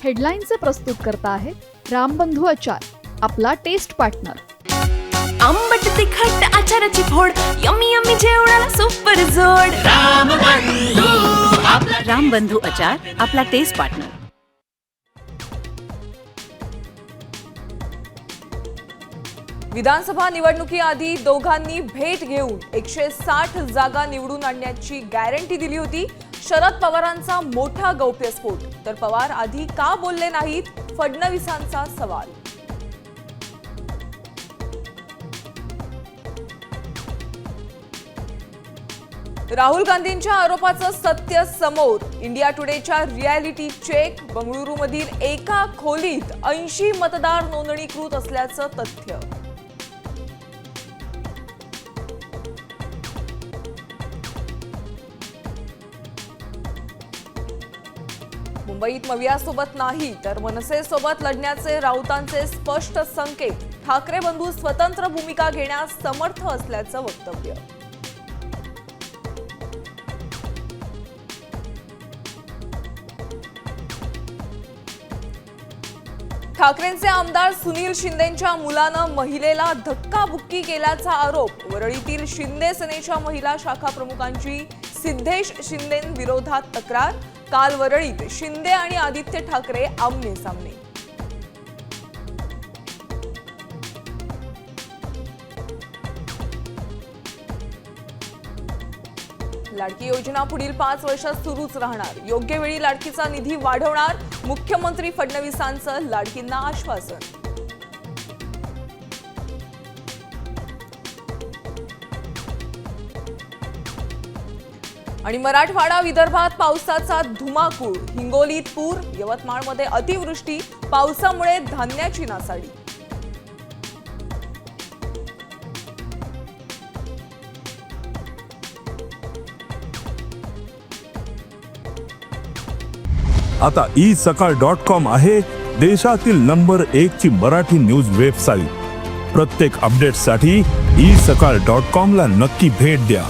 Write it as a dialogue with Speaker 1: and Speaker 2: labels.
Speaker 1: हेडलाईनचे प्रस्तुत करता आहेत रामबंधू आचार, आपला टेस्ट पार्टनर.
Speaker 2: आंबट तिखट आचाराची फोड, यम्मी यम्मी जेवणाला सुपर जोड. रामबंधू आचार, आपला टेस्ट पार्टनर.
Speaker 3: विधानसभा निवडणुकीआधी दोघांनी भेट घेऊन 160 जागा निवडून आणण्याची गॅरंटी दिली होती. शरद पवारांचा मोठा गौप्यस्फोट, तर पवार आधी का बोलले नाहीत, फडणवीसांचा सवाल. राहुल गांधींच्या आरोपाचं सत्य समोर. इंडिया टुडेच्या रियालिटी चेक. बंगळुरूमधील एका खोलीत 80 मतदार नोंदणीकृत असल्याचं तथ्य. मुंबईत मवियासोबत नाही तर मनसेसोबत लढण्याचे राऊतांचे स्पष्ट संकेत. ठाकरे बंधू स्वतंत्र भूमिका घेण्यास समर्थ असल्याचं वक्तव्य. ठाकरेंचे आमदार सुनील शिंदेंच्या मुलानं महिलेला धक्काबुक्की केल्याचा आरोप. वरळीतील शिंदे सेनेच्या महिला शाखा प्रमुखांची सिद्धेश शिंदेंविरोधात तक्रार. काल वरळीत शिंदे आणि आदित्य ठाकरे आमने सामने. लाडकी योजना पुढील 5 वर्षात सुरूच राहणार. योग्य वेळी लाडकीचा निधी वाढवणार. मुख्यमंत्री फडणवीसांचं लाडकींना आश्वासन. आणि मराठवाडा विदर्भात पावसाचा धुमाकूळ. हिंगोलीत पूर, यवतमाळमध्ये अतिवृष्टी. पावसामुळे धान्याची नासाडी.
Speaker 4: आता isakal.com आहे देशातील नंबर 1 ची मराठी न्यूज वेबसाईट. प्रत्येक अपडेटसाठी isakal.com ला नक्की भेट द्या.